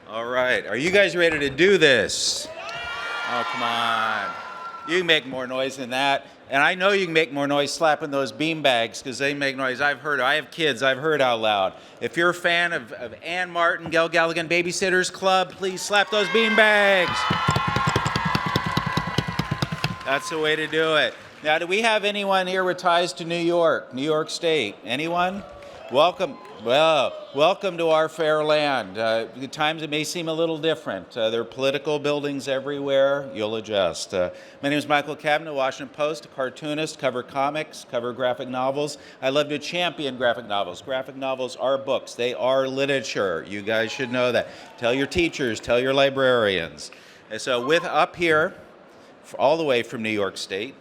All right, are you guys ready to do this? Oh, come on. You can make more noise than that. And I know you can make more noise slapping those bean bags because they make noise. I have kids, I've heard out loud. If you're a fan of Ann Martin, Gale Galligan Babysitters Club, please slap those bean bags. That's the way to do it. Now, do we have anyone here with ties to New York State? Anyone? Welcome. Well, welcome to our fair land. At times it may seem a little different. There are political buildings everywhere. You'll adjust. My name is Michael Cabinet, Washington Post, a cartoonist, cover comics, cover graphic novels. I love to champion graphic novels. Graphic novels are books. They are literature. You guys should know that. Tell your teachers, tell your librarians. And so with up here, all the way from New York State,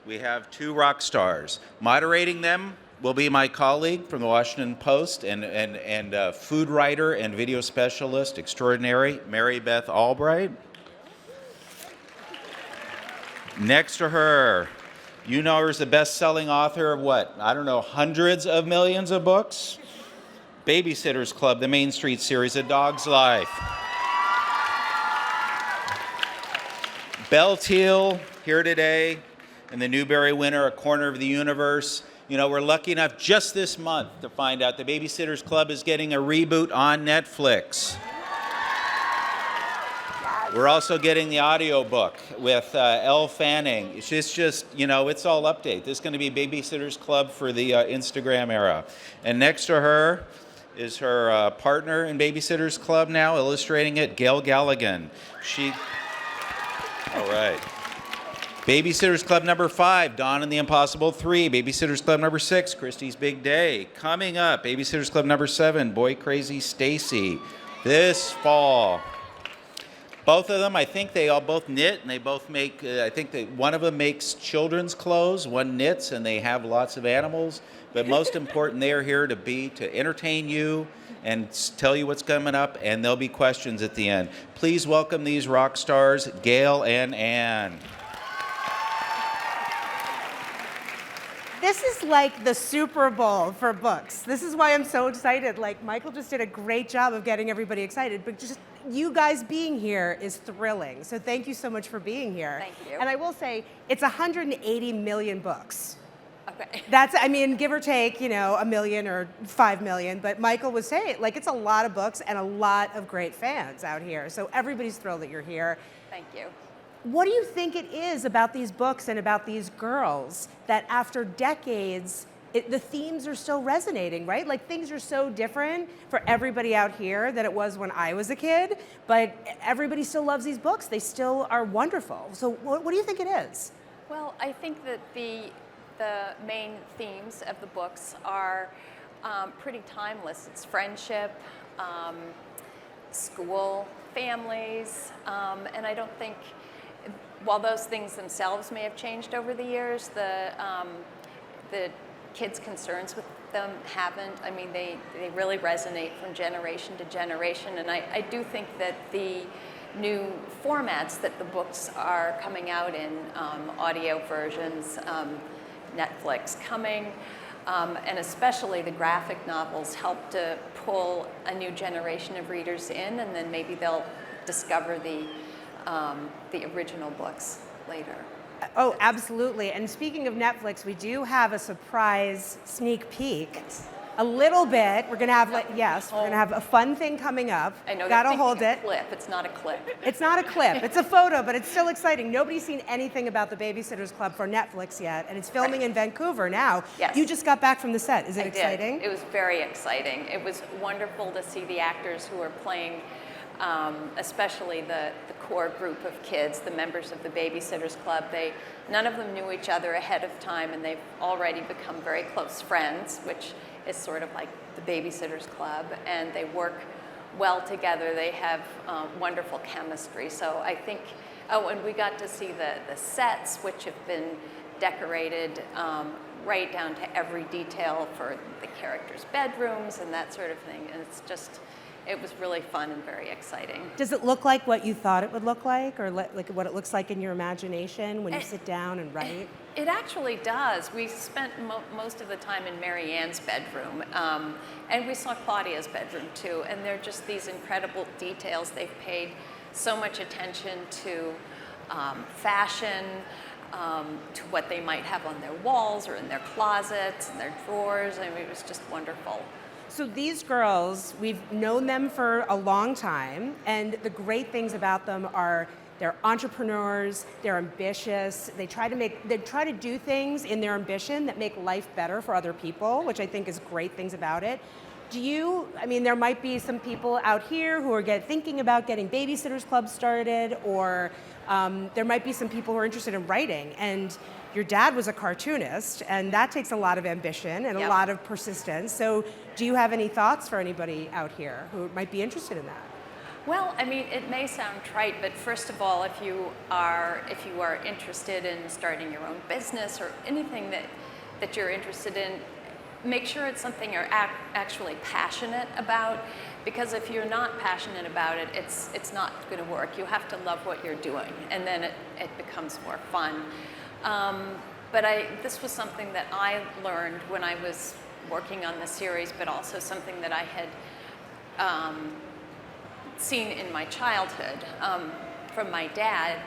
we have two rock stars. Moderating them will be my colleague from the Washington Post and food writer and video specialist extraordinary, Mary Beth Albright. Next to her, you know her as the best-selling author of what? I don't know, hundreds of millions of books? Babysitters Club, the Main Street series, A Dog's Life. Belle Teal, here today, and the Newbery winner, A Corner of the Universe. You know, we're lucky enough just this month to find out the Babysitters Club is getting a reboot on Netflix. We're also getting the audiobook with Elle Fanning. It's just, you know, it's all update. This is going to be Babysitters Club for the Instagram era. And next to her is her partner in Babysitters Club now, illustrating it, Gale Galligan. All right. Babysitters Club number 5, Dawn and the Impossible 3. Babysitters Club number 6, Christie's Big Day. Coming up, Babysitters Club number 7, Boy Crazy Stacey. This fall. Both of them, I think they all both knit, and they both make, I think one of them makes children's clothes, one knits, and they have lots of animals. But most important, they are here to entertain you and tell you what's coming up, and there'll be questions at the end. Please welcome these rock stars, Gale and Ann. This is like the Super Bowl for books. This is why I'm so excited. Like, Michael just did a great job of getting everybody excited, but just you guys being here is thrilling. So thank you so much for being here. Thank you. And I will say, it's 180 million books. Okay. That's, I mean, give or take, you know, 1 million or 5 million, but Michael was saying, like, it's a lot of books and a lot of great fans out here. So everybody's thrilled that you're here. Thank you. What do you think it is about these books and about these girls that after decades, the themes are still resonating, right? Like, things are so different for everybody out here than it was when I was a kid, but everybody still loves these books. They still are wonderful. So what do you think it is? Well, I think that the main themes of the books are pretty timeless. It's friendship, school, families, and I don't think, while those things themselves may have changed over the years, the kids' concerns with them haven't. I mean, they really resonate from generation to generation, and I do think that the new formats that the books are coming out in, audio versions, Netflix coming, and especially the graphic novels help to pull a new generation of readers in, and then maybe they'll discover the original books later. Oh, absolutely. And speaking of Netflix, we do have a surprise sneak peek. A little bit. We're going to have, we're going to have a fun thing coming up. I know. Gotta you're hold thinking it. a clip. It's not a clip. It's not a clip. It's a photo, but it's still exciting. Nobody's seen anything about the Babysitters Club for Netflix yet, and it's filming in Vancouver now. Yes. You just got back from the set. Is it exciting? It was very exciting. It was wonderful to see the actors who are playing, especially the core group of kids, the members of the Babysitters Club. None of them knew each other ahead of time, and they've already become very close friends, which is sort of like the Babysitters Club, and they work well together. They have wonderful chemistry. So I think, and we got to see the sets, which have been decorated right down to every detail for the characters' bedrooms and that sort of thing. And it was really fun and very exciting. Does it look like what you thought it would look like, or like what it looks like in your imagination when you sit down and write? It actually does. We spent most of the time in Mary Ann's bedroom, and we saw Claudia's bedroom too, and they're just these incredible details. They've paid so much attention to fashion, to what they might have on their walls or in their closets and their drawers. I mean, it was just wonderful. So these girls, we've known them for a long time, and the great things about them are they're entrepreneurs, they're ambitious, they try to do things in their ambition that make life better for other people, which I think is great things about it. There might be some people out here who are thinking about getting babysitters clubs started, or there might be some people who are interested in writing, and your dad was a cartoonist, and that takes a lot of ambition and a lot of persistence. So do you have any thoughts for anybody out here who might be interested in that? Well, I mean, it may sound trite, but first of all, if you are interested in starting your own business or anything that you're interested in, make sure it's something you're actually passionate about, because if you're not passionate about it, it's not going to work. You have to love what you're doing, and then it becomes more fun. But this was something that I learned when I was working on the series, but also something that I had seen in my childhood from my dad.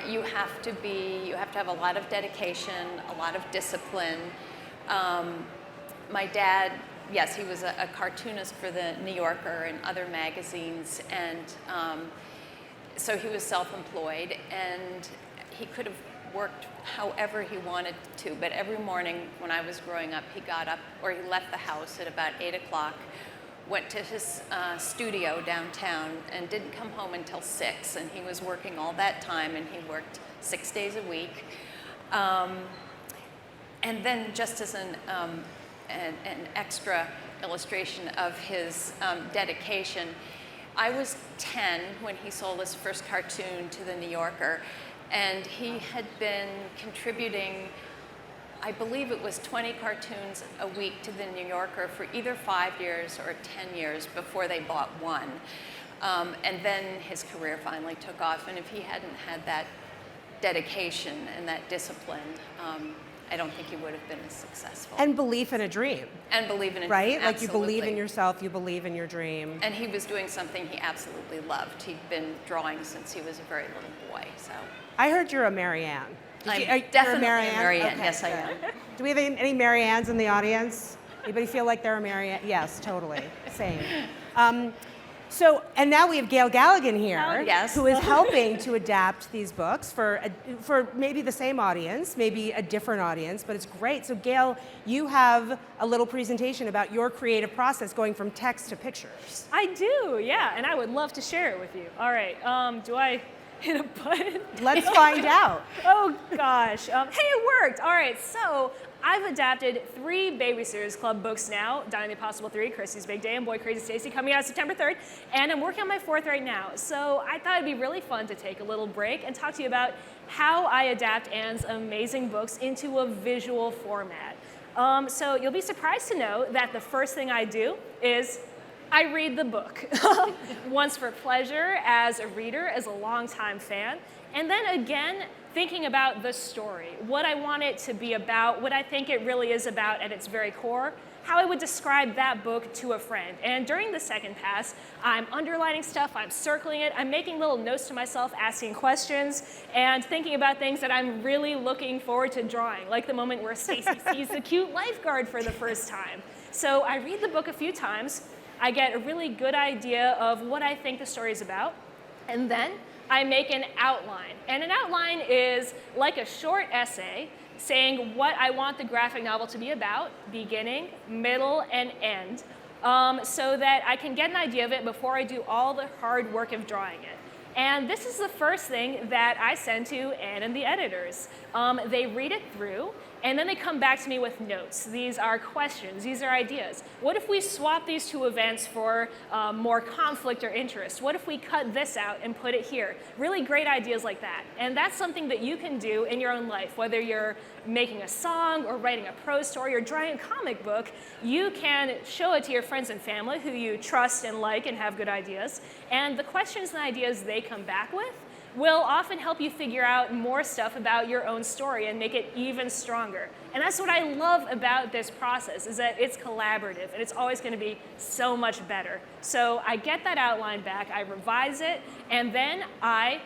You have to have a lot of dedication, a lot of discipline. My dad, yes, he was a cartoonist for the New Yorker and other magazines, and so he was self-employed, and he could have worked however he wanted to, but every morning when I was growing up, he got up, or he left the house at about 8 o'clock, went to his studio downtown, and didn't come home until 6, and he was working all that time, and he worked 6 days a week. And then, just as an extra illustration of his dedication, I was 10 when he sold his first cartoon to the New Yorker, and he had been contributing, I believe it was 20 cartoons a week to the New Yorker for either 5 years or 10 years before they bought one. And then his career finally took off, and if he hadn't had that dedication and that discipline, I don't think he would have been as successful. And belief in a dream. And believe in a right? dream, Like you believe in absolutely. yourself, you believe in your dream. And he was doing something he absolutely loved. He'd been drawing since he was a very little boy, so. I heard you're a Mary Ann. I'm you're definitely Mary a Ann? Mary Ann, Okay, yes I good. am. Do we have any Mary Anns in the audience? Anybody feel like they're a Mary Ann? Yes, totally. Same. And now we have Gale Galligan here, Oh, yes. who is helping to adapt these books for maybe the same audience, maybe a different audience, but it's great. So Gale, you have a little presentation about your creative process going from text to pictures. I do, yeah, and I would love to share it with you. All right, do I hit a button? Let's find out. Oh gosh, hey, it worked. All right, so I've adapted 3 Babysitters Club books now, Donnie the Impossible 3, Christy's Big Day, and Boy Crazy Stacey, coming out September 3rd, and I'm working on my 4th right now. So I thought it'd be really fun to take a little break and talk to you about how I adapt Anne's amazing books into a visual format. So you'll be surprised to know that the first thing I do is I read the book, once for pleasure as a reader, as a longtime fan, and then again, thinking about the story, what I want it to be about, what I think it really is about at its very core, how I would describe that book to a friend. And during the second pass, I'm underlining stuff, I'm circling it, I'm making little notes to myself, asking questions, and thinking about things that I'm really looking forward to drawing, like the moment where Stacey sees the cute lifeguard for the first time. So I read the book a few times, I get a really good idea of what I think the story is about, and then I make an outline. And an outline is like a short essay saying what I want the graphic novel to be about, beginning, middle, and end, so that I can get an idea of it before I do all the hard work of drawing it. And this is the first thing that I send to Anne and the editors. They read it through, and then they come back to me with notes. These are questions, these are ideas. What if we swap these 2 events for more conflict or interest? What if we cut this out and put it here? Really great ideas like that. And that's something that you can do in your own life, whether you're making a song or writing a prose story or drawing a comic book. You can show it to your friends and family who you trust and like and have good ideas. And the questions and ideas they come back with will often help you figure out more stuff about your own story and make it even stronger. And that's what I love about this process, is that it's collaborative and it's always going to be so much better. So I get that outline back, I revise it, and then I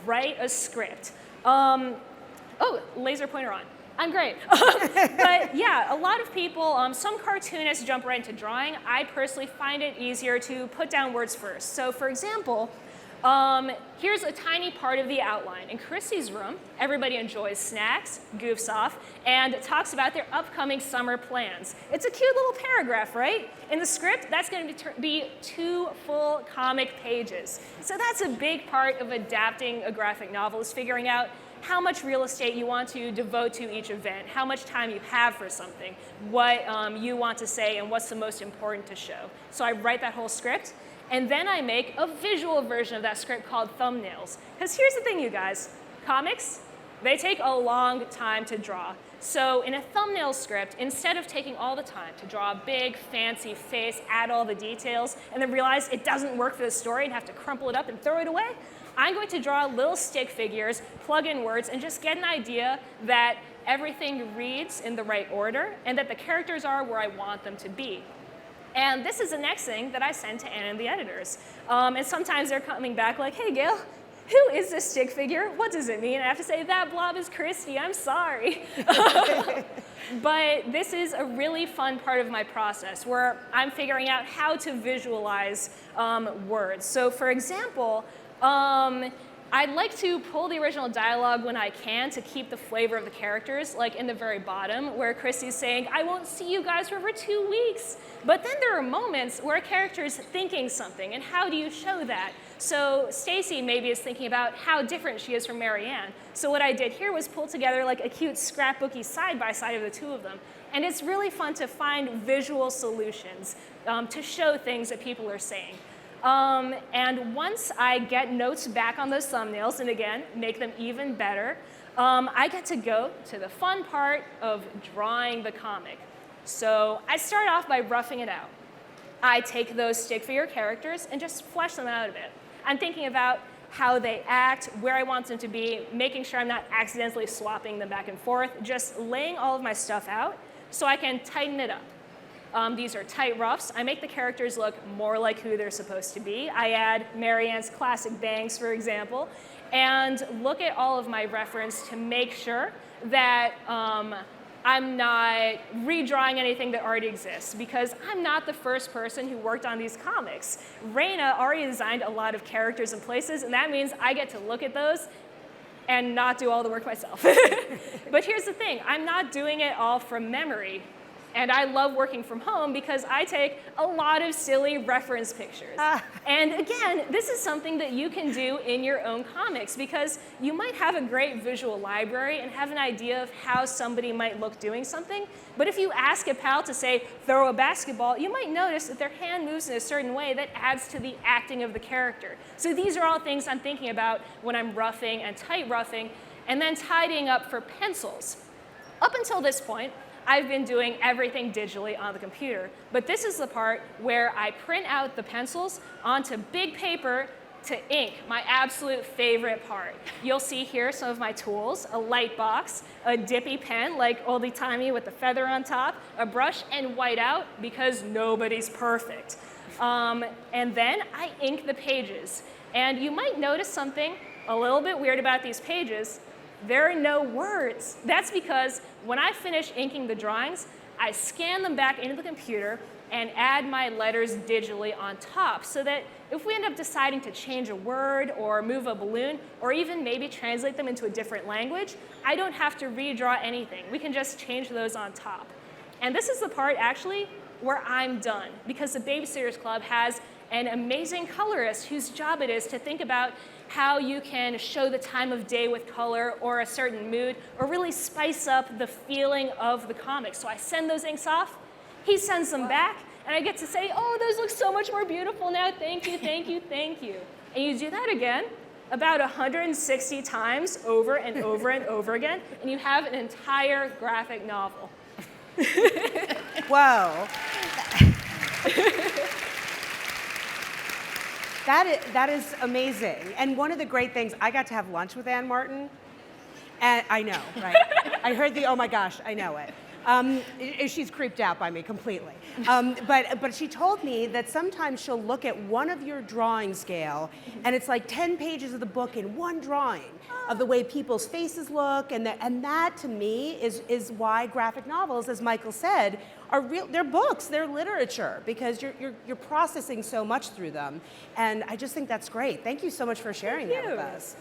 write a script. Oh, laser pointer on. I'm great. But yeah, a lot of people, some cartoonists jump right into drawing. I personally find it easier to put down words first. So for example, here's a tiny part of the outline. In Chrissy's room, everybody enjoys snacks, goofs off, and talks about their upcoming summer plans. It's a cute little paragraph, right? In the script, that's going to be 2 full comic pages. So that's a big part of adapting a graphic novel, is figuring out how much real estate you want to devote to each event, how much time you have for something, what you want to say, and what's the most important to show. So I write that whole script, and then I make a visual version of that script called thumbnails. Because here's the thing, you guys. Comics, they take a long time to draw. So in a thumbnail script, instead of taking all the time to draw a big, fancy face, add all the details, and then realize it doesn't work for the story and have to crumple it up and throw it away, I'm going to draw little stick figures, plug in words, and just get an idea that everything reads in the right order and that the characters are where I want them to be. And this is the next thing that I send to Anna and the editors. And sometimes they're coming back like, hey, Gale, who is this stick figure? What does it mean? And I have to say, that blob is Christy, I'm sorry. But this is a really fun part of my process where I'm figuring out how to visualize words. So for example, I'd like to pull the original dialogue when I can to keep the flavor of the characters, like in the very bottom where Christy's saying, I won't see you guys for over 2 weeks. But then there are moments where a character is thinking something, and how do you show that? So Stacey maybe is thinking about how different she is from Marianne. So what I did here was pull together like a cute scrapbooky side-by-side of the two of them. And it's really fun to find visual solutions to show things that people are saying. And once I get notes back on those thumbnails, and again, make them even better, I get to go to the fun part of drawing the comic. So I start off by roughing it out. I take those stick figure characters and just flesh them out a bit. I'm thinking about how they act, where I want them to be, making sure I'm not accidentally swapping them back and forth, just laying all of my stuff out so I can tighten it up. These are tight roughs. I make the characters look more like who they're supposed to be. I add Marianne's classic bangs, for example, and look at all of my reference to make sure that I'm not redrawing anything that already exists, because I'm not the first person who worked on these comics. Raina already designed a lot of characters and places, and that means I get to look at those and not do all the work myself. But here's the thing, I'm not doing it all from memory. And I love working from home because I take a lot of silly reference pictures. And again, this is something that you can do in your own comics, because you might have a great visual library and have an idea of how somebody might look doing something. But if you ask a pal to say, throw a basketball, you might notice that their hand moves in a certain way that adds to the acting of the character. So these are all things I'm thinking about when I'm roughing and tight roughing, and then tidying up for pencils. Up until this point, I've been doing everything digitally on the computer, but this is the part where I print out the pencils onto big paper to ink, my absolute favorite part. You'll see here some of my tools, a light box, a dippy pen like oldie-timey with the feather on top, a brush, and whiteout because nobody's perfect. And then I ink the pages. And you might notice something a little bit weird about these pages. There are no words. That's because when I finish inking the drawings, I scan them back into the computer and add my letters digitally on top, so that if we end up deciding to change a word or move a balloon or even maybe translate them into a different language, I don't have to redraw anything. We can just change those on top. And this is the part actually where I'm done, because the Babysitters Club has an amazing colorist whose job it is to think about how you can show the time of day with color or a certain mood, or really spice up the feeling of the comic. So I send those inks off, he sends them back, and I get to say, oh, those look so much more beautiful now, thank you, thank you, thank you. And you do that again about 160 times over and over and over again, and you have an entire graphic novel. Whoa. That is amazing. And one of the great things, I got to have lunch with Ann Martin. And I know, right? I heard the, oh my gosh, I know it. She's creeped out by me completely. But she told me that sometimes she'll look at one of your drawings, Gale, and it's like 10 pages of the book in one drawing of the way people's faces look, and that to me is why graphic novels, as Michael said, are real. They're books, they're literature, because you're processing so much through them, and I just think that's great. Thank you so much for sharing that with us.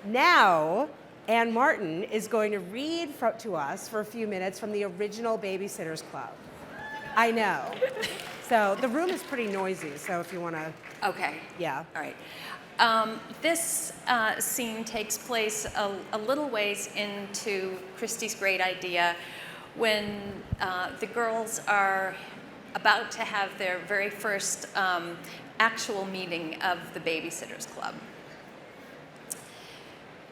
Now, Ann Martin is going to read to us for a few minutes from the original Babysitters Club. I know. So the room is pretty noisy, so if you want to... Okay. Yeah. All right. This scene takes place a little ways into Christie's great idea when the girls are about to have their very first actual meeting of the Babysitters Club.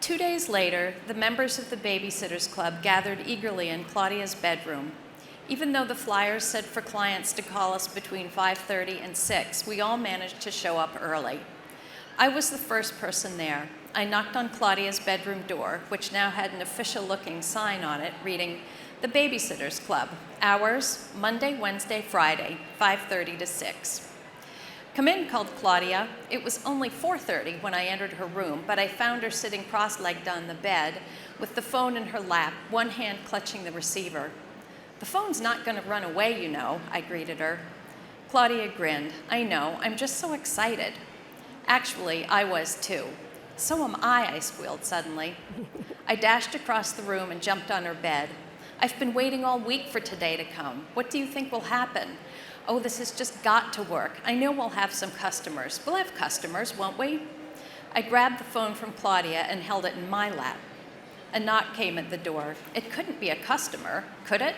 2 days later, the members of the Babysitters Club gathered eagerly in Claudia's bedroom. Even though the flyers said for clients to call us between 5:30 and 6, we all managed to show up early. I was the first person there. I knocked on Claudia's bedroom door, which now had an official-looking sign on it reading, "The Babysitters Club, hours, Monday, Wednesday, Friday, 5:30 to 6. "Come in," called Claudia. It was only 4:30 when I entered her room, but I found her sitting cross-legged on the bed with the phone in her lap, one hand clutching the receiver. "The phone's not going to run away, you know," I greeted her. Claudia grinned. "I know, I'm just so excited." Actually, I was too. "So am I squealed suddenly. I dashed across the room and jumped on her bed. "I've been waiting all week for today to come. What do you think will happen?" "Oh, this has just got to work. I know we'll have some customers. We'll have customers, won't we?" I grabbed the phone from Claudia and held it in my lap. A knock came at the door. It couldn't be a customer, could it?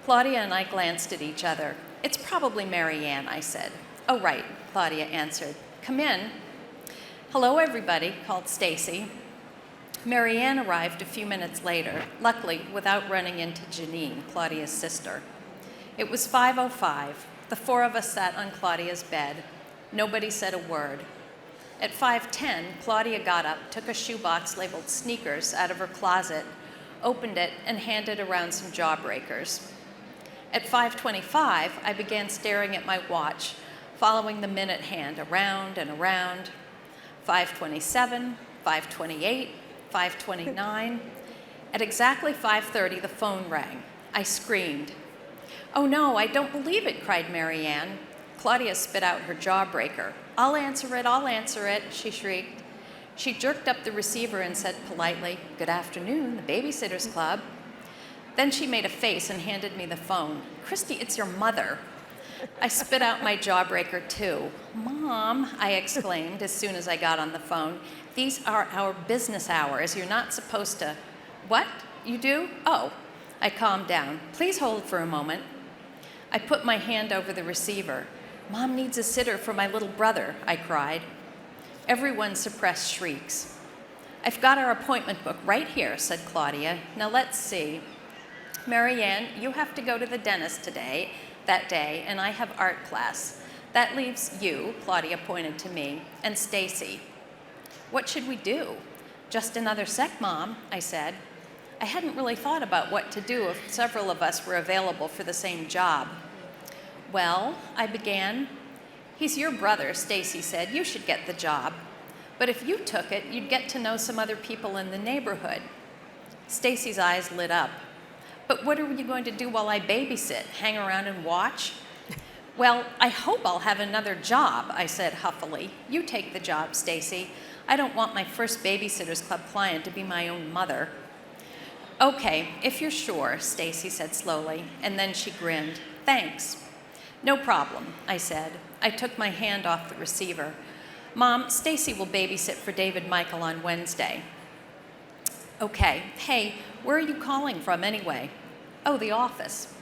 Claudia and I glanced at each other. "It's probably Mary Ann," I said. "Oh, right," Claudia answered. "Come in." "Hello, everybody," called Stacey. Mary Ann arrived a few minutes later, luckily without running into Janine, Claudia's sister. It was 5:05. The four of us sat on Claudia's bed. Nobody said a word. At 5:10, Claudia got up, took a shoebox labeled sneakers out of her closet, opened it, and handed around some jawbreakers. At 5:25, I began staring at my watch, following the minute hand around and around. 5:27, 5:28, 5:29. At exactly 5:30, the phone rang. I screamed. "Oh no, I don't believe it," cried Mary Ann. Claudia spit out her jawbreaker. I'll answer it, she shrieked. She jerked up the receiver and said politely, "Good afternoon, the Babysitters Club." Then she made a face and handed me the phone. "Christy, it's your mother." I spit out my jawbreaker too. "Mom," I exclaimed as soon as I got on the phone, "these are our business hours. You're not supposed to..." "What? You do? Oh." I calmed down. "Please hold for a moment." I put my hand over the receiver. "Mom needs a sitter for my little brother," I cried. Everyone suppressed shrieks. "I've got our appointment book right here," said Claudia. "Now let's see. Mary Ann, you have to go to the dentist that day, and I have art class. That leaves you," Claudia pointed to me, "and Stacey." "What should we do?" "Just another sec, Mom," I said. I hadn't really thought about what to do if several of us were available for the same job. "Well," I began. "He's your brother," Stacey said. "You should get the job. But if you took it, you'd get to know some other people in the neighborhood." Stacey's eyes lit up. "But what are you going to do while I babysit? Hang around and watch?" "Well, I hope I'll have another job," I said huffily. "You take the job, Stacey. I don't want my first Babysitters Club client to be my own mother." "Okay, if you're sure," Stacey said slowly, and then she grinned. "Thanks." "No problem," I said. I took my hand off the receiver. "Mom, Stacey will babysit for David Michael on Wednesday." "Okay. Hey, where are you calling from anyway?" "Oh, the office."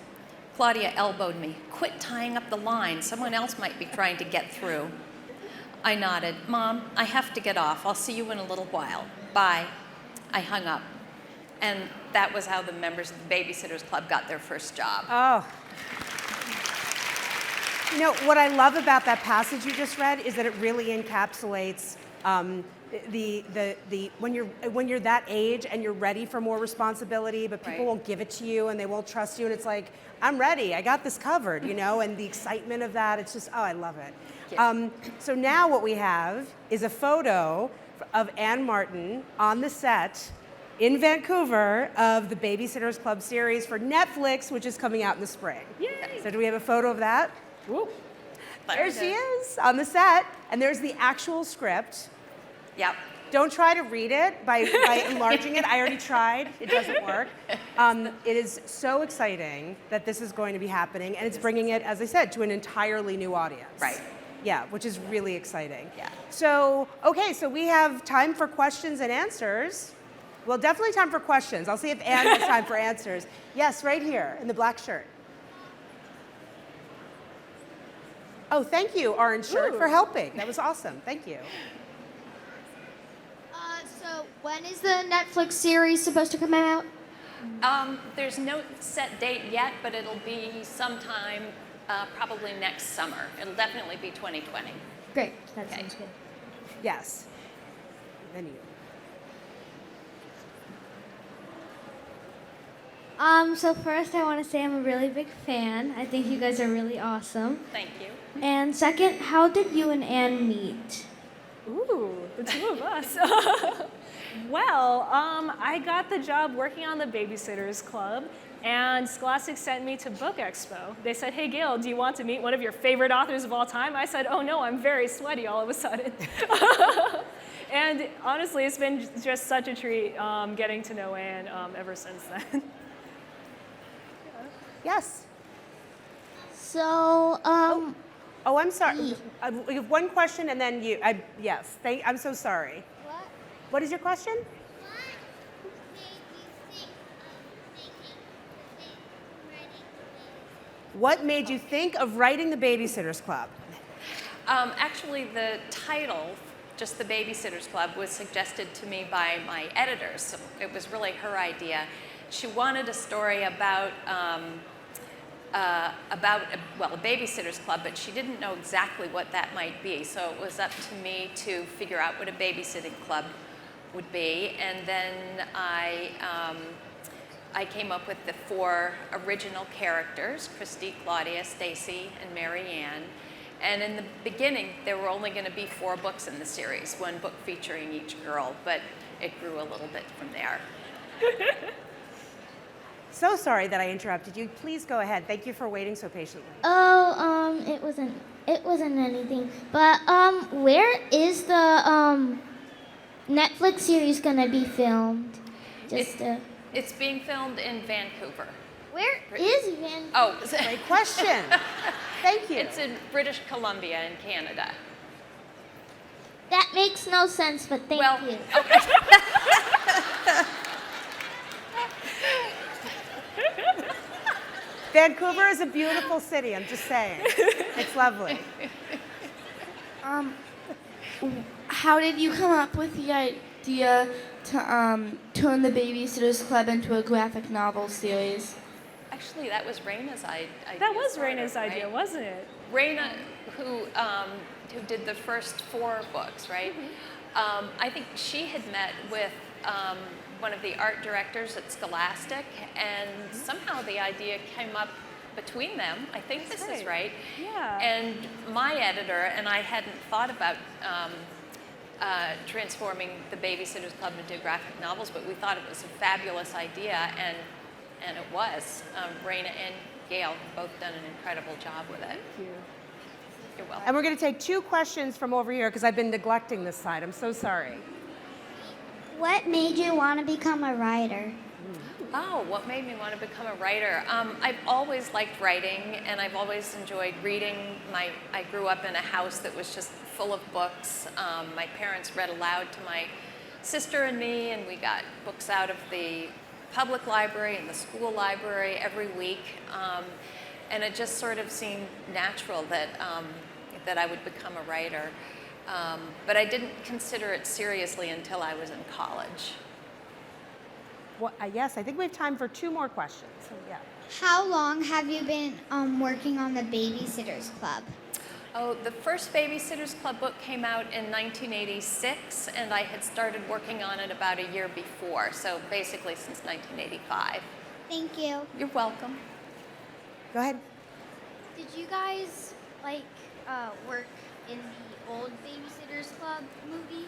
Claudia elbowed me. "Quit tying up the line. Someone else might be trying to get through." I nodded. "Mom, I have to get off. I'll see you in a little while. Bye." I hung up. And that was how the members of the Babysitters Club got their first job. Oh. You know, what I love about that passage you just read is that it really encapsulates when you're that age and you're ready for more responsibility, but people Right. won't give it to you and they won't trust you, and it's like, I'm ready, I got this covered, you know, and the excitement of that, it's just, oh, I love it. Yeah. So now what we have is a photo of Anne Martin on the set in Vancouver of the Babysitters Club series for Netflix, which is coming out in the spring. Yay. So do we have a photo of that? Woo. There she is on the set, and there's the actual script. Yep. Don't try to read it by enlarging it. I already tried. It doesn't work. It is so exciting that this is going to be happening, and it's bringing it, as I said, to an entirely new audience. Right. Yeah, which is really exciting. Yeah. So, okay, so we have time for questions and answers. Well, definitely time for questions. I'll see if Anne has time for answers. Yes, right here in the black shirt. Oh, thank you, orange shirt, for helping. That was awesome. Thank you. So when is the Netflix series supposed to come out? There's no set date yet, but it'll be sometime probably next summer. It'll definitely be 2020. Great, that Okay. sounds good. Yes. Then you. So first I want to say I'm a really big fan. I think you guys are really awesome. Thank you. And second, how did you and Anne meet? Ooh, the two of us. Well, I got the job working on the Babysitters Club, and Scholastic sent me to Book Expo. They said, hey, Gale, do you want to meet one of your favorite authors of all time? I said, oh, no, I'm very sweaty all of a sudden. And honestly, it's been just such a treat getting to know Anne ever since then. Yes. So, Oh, I'm sorry. We have one question and then you. Yes. I'm so sorry. what? What is your question? What made you think of writing the Babysitters Club? Actually, the title, just the Babysitters Club, was suggested to me by my editors. So it was really her idea. She wanted a story about a Babysitters Club, but she didn't know exactly what that might be. So it was up to me to figure out what a babysitting club would be, and then I came up with the 4 original characters: Christy, Claudia, Stacey, and Mary Ann. And in the beginning, there were only going to be 4 books in the series, 1 book featuring each girl, but it grew a little bit from there. So sorry that I interrupted you. Please go ahead. Thank you for waiting so patiently. Oh, it wasn't anything. But where is the Netflix series gonna be filmed? It's being filmed in Vancouver. Where is Van? Oh, Great question. Thank you. it's in British Columbia in Canada. That makes no sense, but thank Well, you. okay. Vancouver is a beautiful city. I'm just saying. It's lovely. How did you come up with the idea to turn the Babysitters Club into a graphic novel series? Actually, that was Raina's idea. That was sort of, Raina's idea, right? wasn't it? Raina, who did the first 4 books, right? I think she had met with one of the art directors at Scholastic, and somehow the idea came up between them. I think this is right. Yeah. And my editor and I hadn't thought about transforming the Babysitters Club into graphic novels, but we thought it was a fabulous idea, and it was. Raina and Gale have both done an incredible job with it. Thank you. You're welcome. And we're going to take 2 questions from over here because I've been neglecting this side. I'm so sorry. What made you want to become a writer? Oh, what made me want to become a writer? I've always liked writing, and I've always enjoyed reading. I grew up in a house that was just full of books. My parents read aloud to my sister and me, and we got books out of the public library and the school library every week. And it just sort of seemed natural that I would become a writer. But I didn't consider it seriously until I was in college. Well, yes, I think we have time for 2 more questions. So, yeah. How long have you been working on the Babysitters Club? Oh, the first Babysitters Club book came out in 1986, and I had started working on it about a year before, so basically since 1985. Thank you. You're welcome. Go ahead. Did you guys work in the old Babysitters Club movie?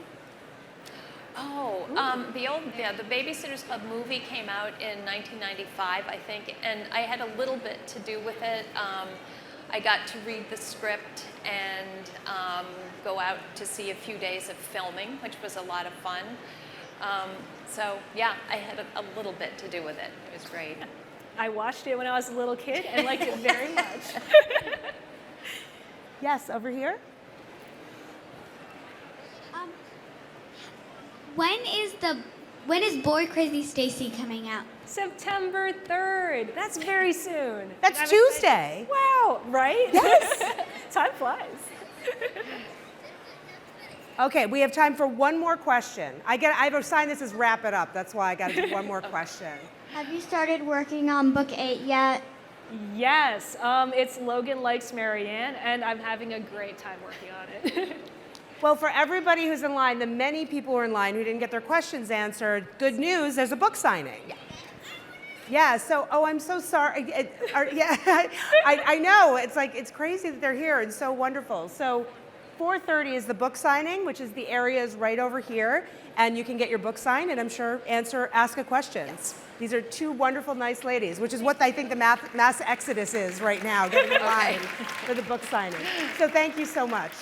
Oh, the Babysitters Club movie came out in 1995, I think, and I had a little bit to do with it. I got to read the script and go out to see a few days of filming, which was a lot of fun. So yeah, I had a little bit to do with it. It was great. I watched it when I was a little kid and liked it very much. Yes, over here. When is Boy Crazy Stacey coming out? September 3rd. That's very soon. That's I'm Tuesday. excited. Wow, right? Yes. Time flies. Okay, we have time for one more question. I've assigned this as wrap it up. That's why I got to do one more question. Have you started working on book 8 yet? Yes, it's Logan Likes Marianne, and I'm having a great time working on it. Well, for everybody who's in line, the many people who are in line who didn't get their questions answered, good news, there's a book signing. Yeah, so, I'm so sorry. I know, it's crazy that they're here and so wonderful. So 4:30 is the book signing, which is the areas right over here, and you can get your book signed and I'm sure ask a question. Yes. These are two wonderful, nice ladies, which is what I think the mass exodus is right now, getting in line for the book signing. So thank you so much.